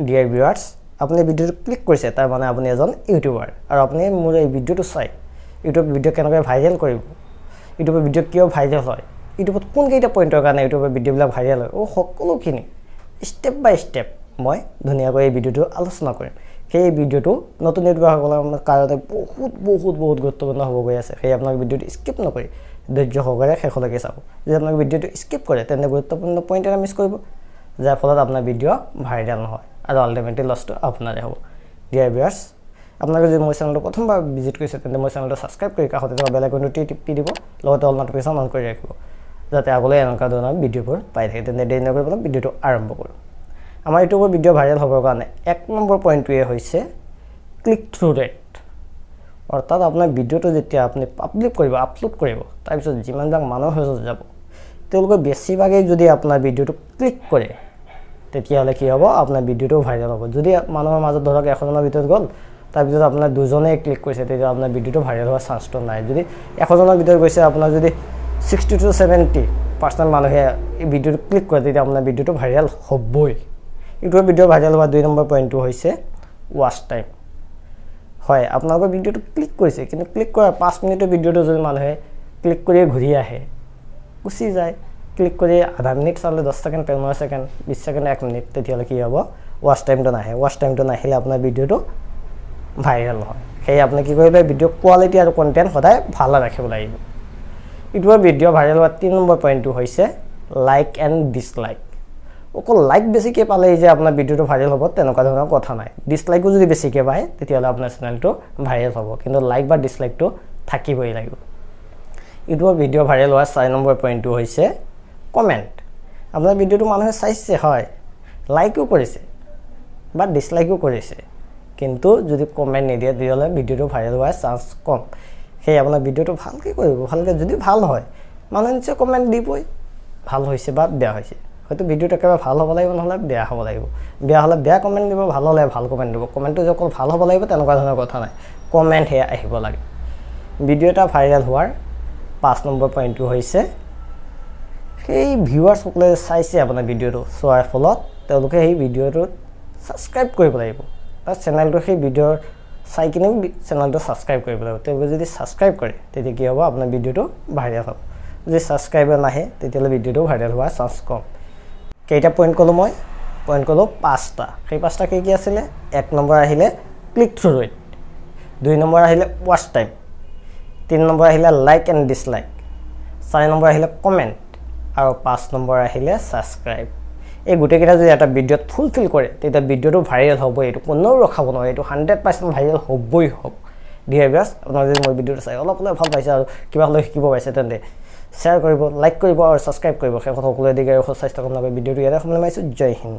dear viewers আপুনি ভিডিওটো click কৰিছে তাৰ মানে আপুনি এজন ইউটিউবাৰ আৰু আপুনি মোৰ এই ভিডিওটো চাই ইউটিউব ভিডিও কেনেকৈ ভাইৰেল কৰিব ইউটিউব ভিডিও কিয় ভাইৰেল হয় ইউটিউবত কোন কেইটা পইণ্টৰ কাৰণে ইউটিউবৰ ভিডিওবিলাক ভাইৰেল হয় ও সকলোখিনি ষ্টেপ বাই ষ্টেপ মই ধুনীয়াকৈ এই ভিডিওটো আলোচনা কৰিম সেই ভিডিওটো নতুন ইউটিউবাৰসকলৰ কাৰণে বহুত গুৰুত্বপূৰ্ণ হ'ব গৈ আছে সেই আপোনাক ভিডিওটো স্কিপ নকৰি ধৈৰ্য সহকাৰে শেষলৈকে চাব যদি আপোনাক ভিডিওটো স্কিপ কৰে তেন্তে গুৰুত্বপূৰ্ণ পইণ্ট এটা মিছ কৰিব যাৰ ফলত আপোনাৰ ভিডিও ভাইৰেল নহয় আৰু আল্টিমেটলি লছটো আপোনাৰে হ'ব ডিয়াৰ ভিউয়াৰ্স আপোনালোকে যদি মোৰ চেনেলটো প্ৰথমবাৰ ভিজিট কৰিছে তেন্তে মোৰ চেনেলটো ছাবস্ক্ৰাইব কৰি কাষতে থকা বেল আইকনটো টিপি দিব লগতে অল নটিফিকেশ্যন অন কৰি ৰাখিব যাতে আগলৈ এনেকুৱা ধৰণৰ ভিডিওবোৰ পাই থাকে তেন্তে দেৰি নকৰি পেলাই ভিডিওটো আৰম্ভ কৰোঁ আমাৰ ইউটিউবৰ ভিডিও ভাইৰেল হ'বৰ কাৰণে এক নম্বৰ পইণ্টটোৱে হৈছে ক্লিক থ্ৰু ৰেট অৰ্থাৎ আপোনাৰ ভিডিওটো যেতিয়া আপুনি পাব্লিক কৰিব আপলোড কৰিব তাৰপিছত যিমানবিলাক মানুহৰ ওচৰত যাব তেওঁলোকে বেছিভাগেই যদি আপোনাৰ ভিডিওটো ক্লিক কৰে তেতিয়াহ'লে কি হ'ব আপোনাৰ ভিডিওটো ভাইৰেল হ'ব যদি মানুহৰ মাজত ধৰক 100জনৰ ভিতৰত গ'ল তাৰপিছত আপোনাৰ দুজনে ক্লিক কৰিছে তেতিয়া আপোনাৰ ভিডিওটো ভাইৰেল হোৱাৰ চান্সটো নাই যদি 100জনৰ ভিতৰত গৈছে আপোনাৰ যদি 60 to 70% মানুহে এই ভিডিওটো ক্লিক কৰে তেতিয়া আপোনাৰ ভিডিওটো ভাইৰেল হ'বই ইউটিউবৰ ভিডিও ভাইৰেল হোৱাৰ 2 নম্বৰ পইণ্টটো হৈছে ৱাচ টাইম হয় আপোনালোকৰ ভিডিওটো ক্লিক কৰিছে কিন্তু ক্লিক কৰাৰ 5 মিনিটৰ ভিডিওটো যদি মানুহে ক্লিক কৰি ঘূৰি আহে গুচি যায় ক্লিক কৰি আধা মিনিট চালে 10 সেকেন্ড 15 সেকেন্ড 20 সেকেন্ড 1 মিনিট তেতিয়ালে কি হ'ব ৱাচ টাইমটো নাহে ৱাচ টাইমটো নাহিলে আপোনাৰ ভিডিওটো ভাইৰেল নহয় সেই আপুনি কি কৰিব ভিডিও কোৱালিটি আৰু কন্টেন্ট সদায় ভাল ৰাখিব লাগিব ইউটিউবৰ ভিডিও ভাইৰেল হোৱাৰ 3 নম্বৰ পইণ্টটো হৈছে লাইক এণ্ড ডিসলাইক অকল লাইক বেছিকৈ পালে যে আপোনাৰ ভিডিওটো ভাইৰেল হ'ব তেনেকুৱা ধৰণৰ কথা নাই ডিসলাইকো যদি বেছিকৈ পায় তেতিয়ালে আপোনাৰ চেনেলটো ভাইৰেল হ'ব কিন্তু লাইক বা ডিসলাইকটো থাকিবই লাগিব ইউটিউবৰ ভিডিও ভাইৰেল হোৱাৰ 4 নম্বৰ পইণ্টটো হৈছে কমেন্ট আপোনাৰ ভিডিওটো মানুহে চাইছে হয় লাইকও কৰিছে বা ডিসলাইকও কৰিছে কিন্তু যদি কমেন্ট নিদিয়ে তেতিয়ালে ভিডিওটো ভাইৰেল হোৱাৰ চান্স কম সেই আপোনাৰ ভিডিওটো ভালকৈ কৰিব ভালকৈ যদি ভাল হয় মানুহে নিশ্চয় কমেন্ট দিবই ভাল হৈছে বা বেয়া হৈছে হয়তো ভিডিওটো একেবাৰে ভাল হ'ব লাগিব নহলে বেয়া হ'ব লাগিব বেয়া হ'লে বেয়া কমেন্ট দিব ভাল হ'লে ভাল কমেন্ট দিব কমেন্টটো যে অকল ভাল হ'ব লাগিব তেনেকুৱা ধৰণৰ কথা নাই কমেন্ট হে আহিব লাগে ভিডিও এটা ভাইৰেল হোৱাৰ 5 নম্বৰ পইণ্টটো হৈছে সেই ভিউয়াৰ্ছসকলে চাইছে আপোনাৰ ভিডিওটো চোৱাৰ ফলত তেওঁলোকে এই ভিডিওটো সাবস্ক্ৰাইব কৰিব লাগিব তাৰ চেনেলটো সেই ভিডিওৰ চাই কিনে চেনেলটো সাবস্ক্ৰাইব কৰিব লাগিব তেওঁলোকে যদি সাবস্ক্ৰাইব কৰে তেতিয়া কি হ'ব আপোনাৰ ভিডিওটো ভাইৰেল হ'ব যদি সাবস্ক্ৰাইবাৰ নাহে তেতিয়ালে ভিডিওটো ভাইৰেল হোৱাৰ চান্স কম কেইটা পইণ্ট কলো মই পইণ্ট কলো 5টা সেই 5টা কি আছিল 1 নম্বৰ আহিলে ক্লিক থ্ৰু ৰেট 2 নম্বৰ আহিলে ৱাচ টাইম 3 নম্বৰ আহিলে লাইক এণ্ড ডিসলাইক 4 নম্বৰ আহিলে কমেন্ট আৰু 5 নম্বৰ আহিলে সাবস্ক্ৰাইব এই গুটেকেইটা যদি এটা ভিডিওত ফুলফিল কৰে তেতিয়া ভিডিওটো ভাইৰেল হ'ব এটো কোনো ৰখাব নহয় এটো 100% ভাইৰেল হ'বই হ'ব ডিয়াৰ ভিউয়াৰ্স আপোনালোকে যদি মোৰ ভিডিওটো চাই অলপ ভাল পাইছে আৰু কিবা হলে শিকিব পাইছে তেন্তে শেয়াৰ কৰিব লাইক কৰিব আৰু সাবস্ক্ৰাইব কৰিব সেই কথা সকলোৱে দিগে আৰু স্বাস্থ্য কামনা কৰি ভিডিওটো ইয়াতে সামৰণি মাৰিছো জয় হিন্দ